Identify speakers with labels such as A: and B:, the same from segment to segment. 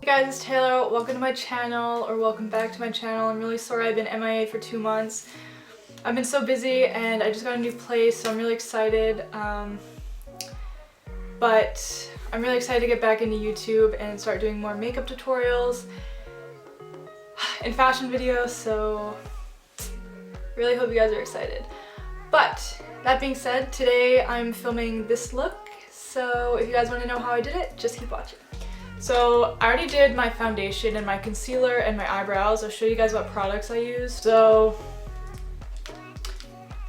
A: Hey guys, it's Taylor. Welcome to my channel, or welcome back to my channel. I'm really sorry I've been MIA for 2 months. I've been so busy and I just got a new place, so I'm really excited. But I'm really excited to get back into YouTube and start doing more makeup tutorials and fashion videos, so really hope you guys are excited. But that being said, today I'm filming this look, so if you guys want to know how I did it, just keep watching. So I already did my foundation and my concealer and my eyebrows. I'll show you guys what products I used. So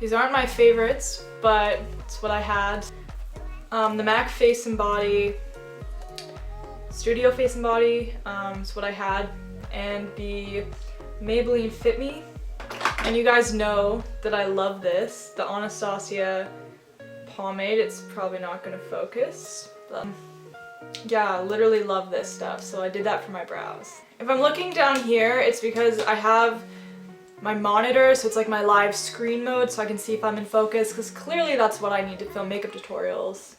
A: these aren't my favorites, but it's what I had. The MAC Face and Body, Studio Face and Body, is what I had, and the Maybelline Fit Me. And you guys know that I love this, the Anastasia pomade. It's probably not gonna focus, but yeah, I literally love this stuff, so I did that for my brows. If I'm looking down here, it's because I have my monitor, so it's like my live screen mode, so I can see if I'm in focus, because clearly that's what I need to film makeup tutorials,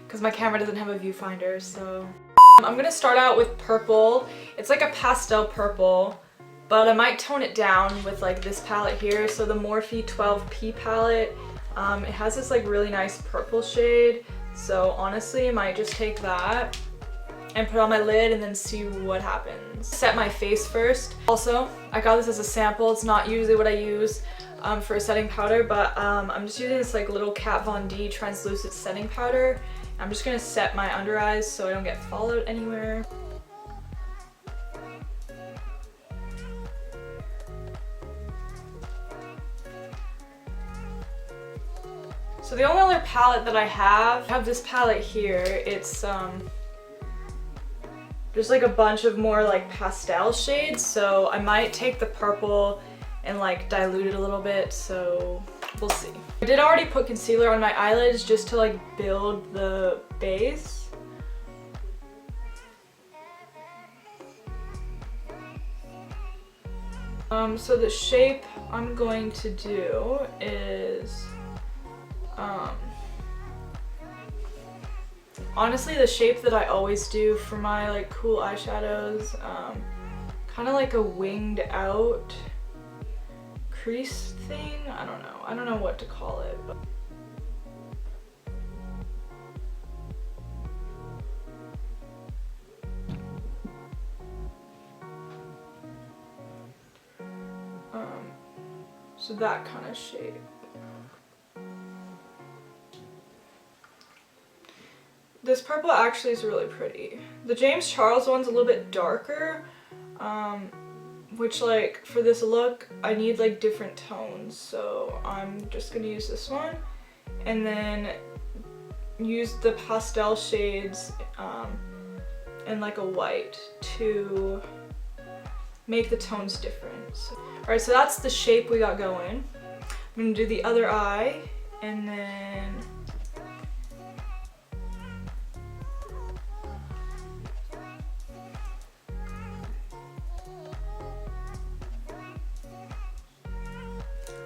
A: because my camera doesn't have a viewfinder. So I'm gonna start out with purple. It's like a pastel purple, but I might tone it down with like this palette here. So the Morphe 12P palette, it has this like really nice purple shade. So honestly, I might just take that and put on my lid and then see what happens. Set my face first. Also, I got this as a sample. It's not usually what I use for a setting powder, but I'm just using this like little Kat Von D translucent setting powder. I'm just gonna set my under eyes so I don't get fallout anywhere. So the only other palette that I have this palette here. It's there's like a bunch of more like pastel shades, so I might take the purple and like dilute it a little bit, so we'll see. I did already put concealer on my eyelids just to like build the base. So the shape I'm going to do is honestly the shape that I always do for my like cool eyeshadows, kind of like a winged out crease thing. I don't know what to call it, but so that kind of shape. This purple actually is really pretty. The James Charles one's a little bit darker, which like for this look I need like different tones, so I'm just gonna use this one and then use the pastel shades and like a white to make the tones different. So, alright, so that's the shape we got going. I'm gonna do the other eye, and then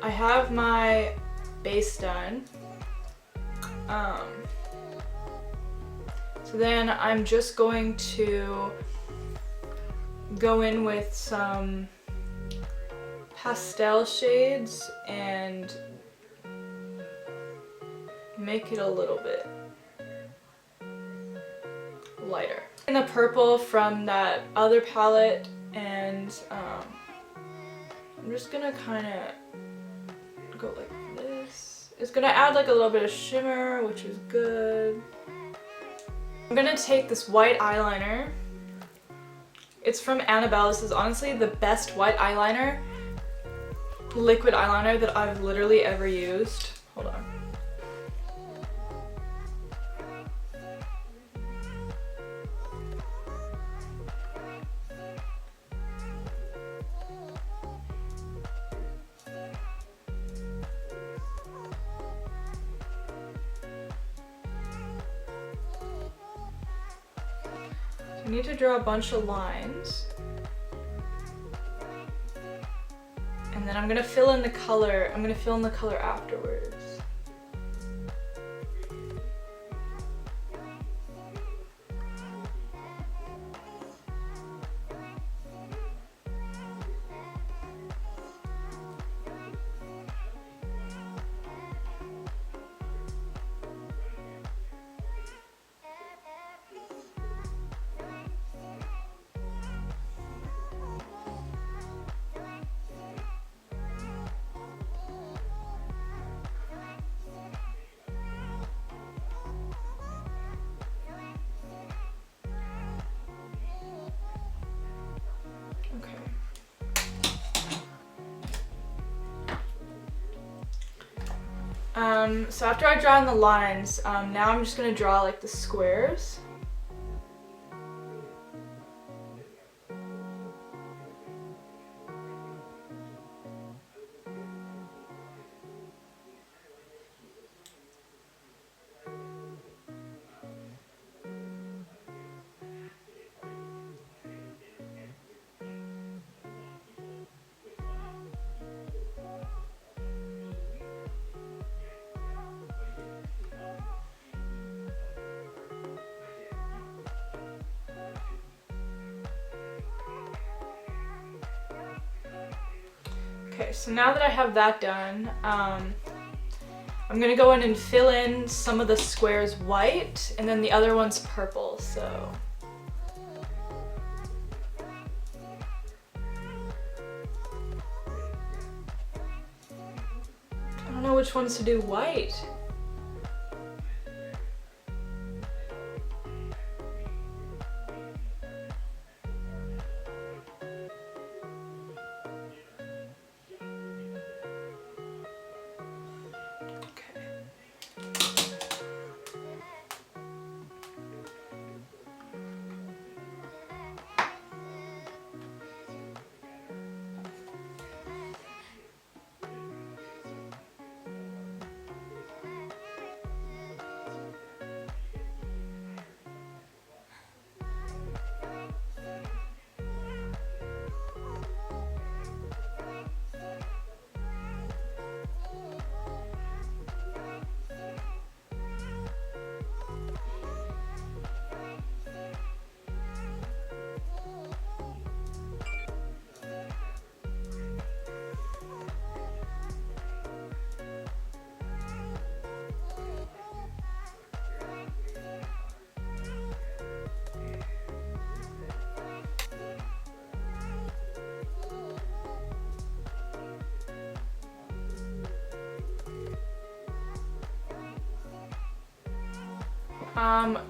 A: I have my base done. So then I'm just going to go in with some pastel shades and make it a little bit lighter. In the purple from that other palette, and I'm just gonna kind of go like this. It's gonna add like a little bit of shimmer, which is good. I'm gonna take this white eyeliner. It's from Annabelle. This is honestly the best white eyeliner, liquid eyeliner that I've literally ever used. Hold on. I need to draw a bunch of lines, and then I'm gonna fill in the color. I'm gonna fill in the color afterwards. So after I draw in the lines, now I'm just gonna draw like the squares. Okay, so now that I have that done, I'm gonna go in and fill in some of the squares white and then the other one's purple, so. I don't know which ones to do white.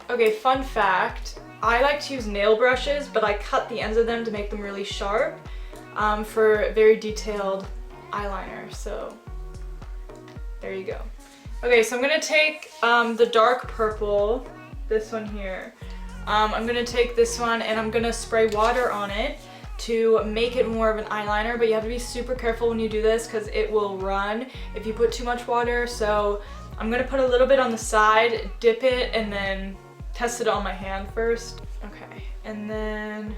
A: Okay, fun fact, I like to use nail brushes, but I cut the ends of them to make them really sharp for very detailed eyeliner, so there you go. Okay, so I'm gonna take the dark purple, this one here. I'm gonna take this one and I'm gonna spray water on it to make it more of an eyeliner, but you have to be super careful when you do this because it will run if you put too much water, so I'm gonna put a little bit on the side, dip it, and then test it on my hand first. Okay, and then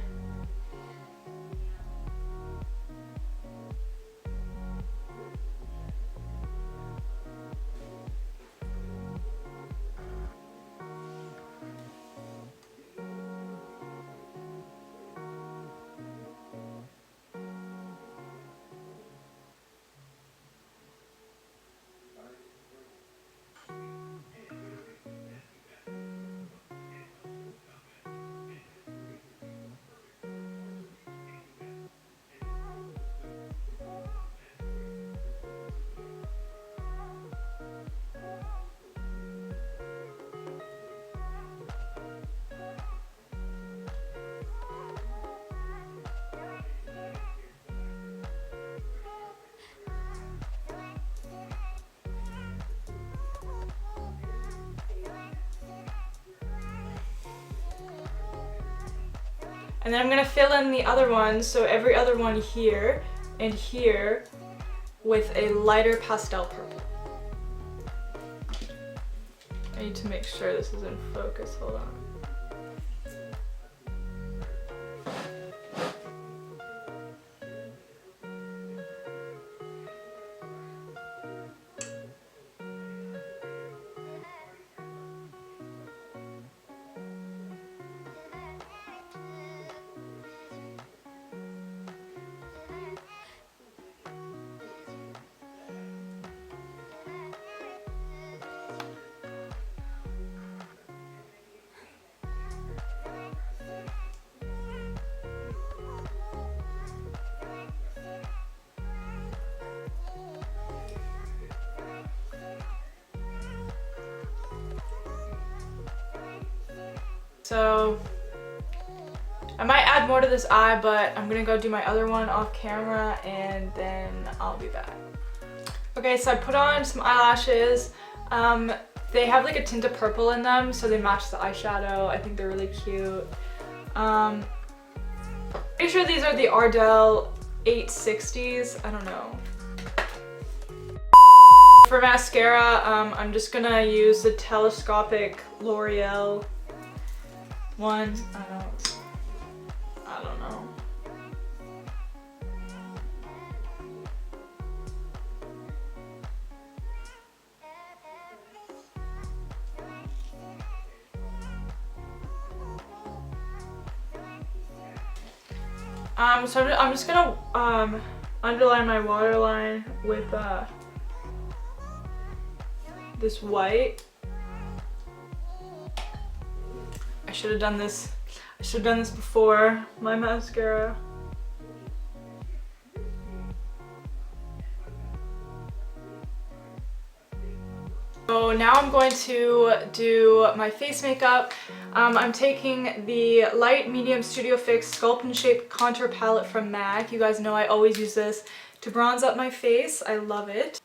A: I'm gonna fill in the other ones, so every other one here and here with a lighter pastel purple. I need to make sure this is in focus, hold on. So I might add more to this eye, but I'm gonna go do my other one off camera and then I'll be back. Okay, so I put on some eyelashes. They have like a tint of purple in them, so they match the eyeshadow. I think they're really cute. Pretty sure these are the Ardell 860s. I don't know. For mascara, I'm just gonna use the telescopic L'Oreal one. I don't know. So I'm just gonna underline my waterline with this white. I should have done this. I should have done this before my mascara. So now I'm going to do my face makeup. I'm taking the Light Medium Studio Fix Sculpt and Shape Contour Palette from MAC. You guys know I always use this to bronze up my face. I love it.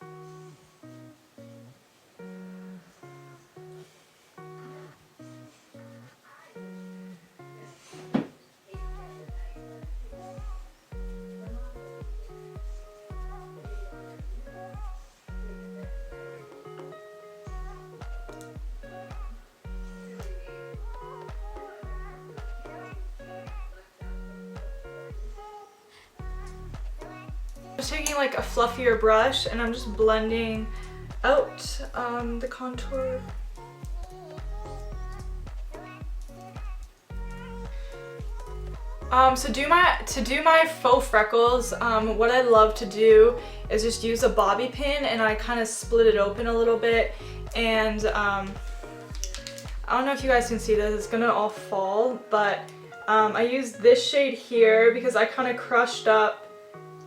A: I'm just taking like a fluffier brush and I'm just blending out the contour. So to do my faux freckles, what I love to do is just use a bobby pin and I kind of split it open a little bit, and I don't know if you guys can see this, it's gonna all fall, but I use this shade here because I kind of crushed up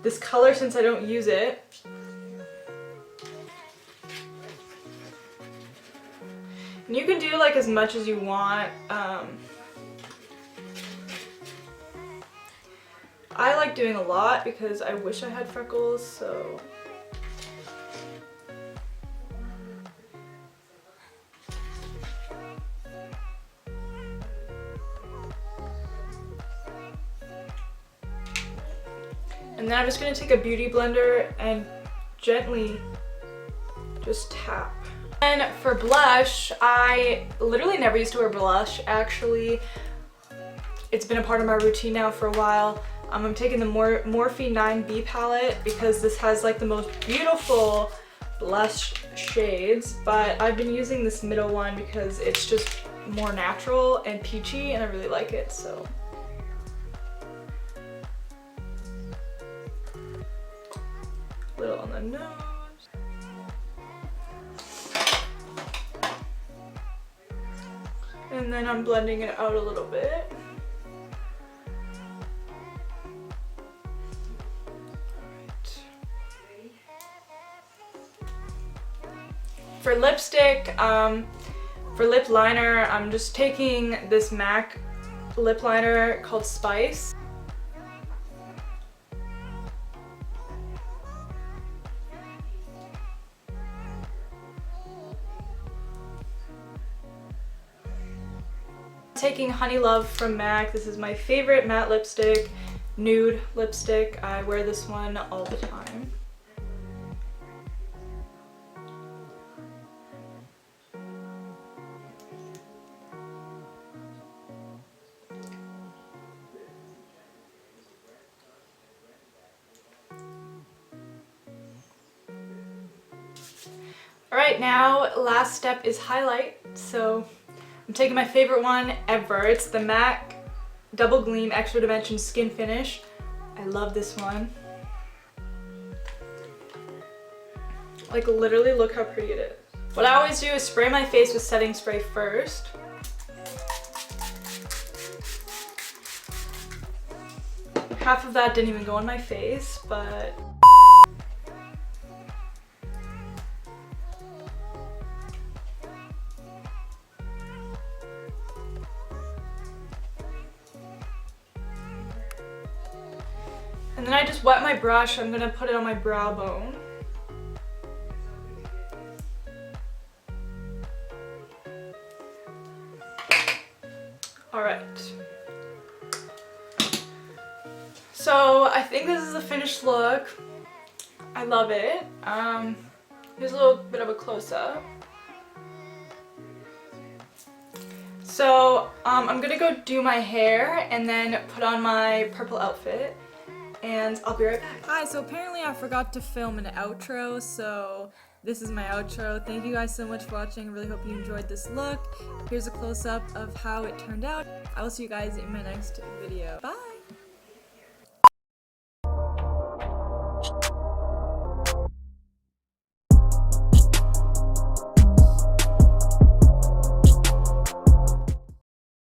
A: this color since I don't use it. And you can do like as much as you want. I like doing a lot because I wish I had freckles, so. And then I'm just gonna take a beauty blender and gently just tap. And for blush, I literally never used to wear blush actually. It's been a part of my routine now for a while. I'm taking the Morphe 9B palette because this has like the most beautiful blush shades, but I've been using this middle one because it's just more natural and peachy and I really like it, so. Little on the nose. And then I'm blending it out a little bit. For lipstick, for lip liner, I'm just taking this MAC lip liner called Spice. Taking Honey Love from MAC. This is my favorite matte lipstick, nude lipstick. I wear this one all the time. Alright, now last step is highlight. So I'm taking my favorite one ever. It's the MAC Double Gleam Extra Dimension Skin Finish. I love this one. Like literally look how pretty it is. What I always do is spray my face with setting spray first. Half of that didn't even go on my face, but and then I just wet my brush. I'm gonna put it on my brow bone. Alright. So I think this is the finished look. I love it. Here's a little bit of a close-up. So I'm gonna go do my hair and then put on my purple outfit, and I'll be right back. Hi, so apparently I forgot to film an outro, so this is my outro. Thank you guys so much for watching. I really hope you enjoyed this look. Here's a close-up of how it turned out. I will see you guys in my next video. Bye!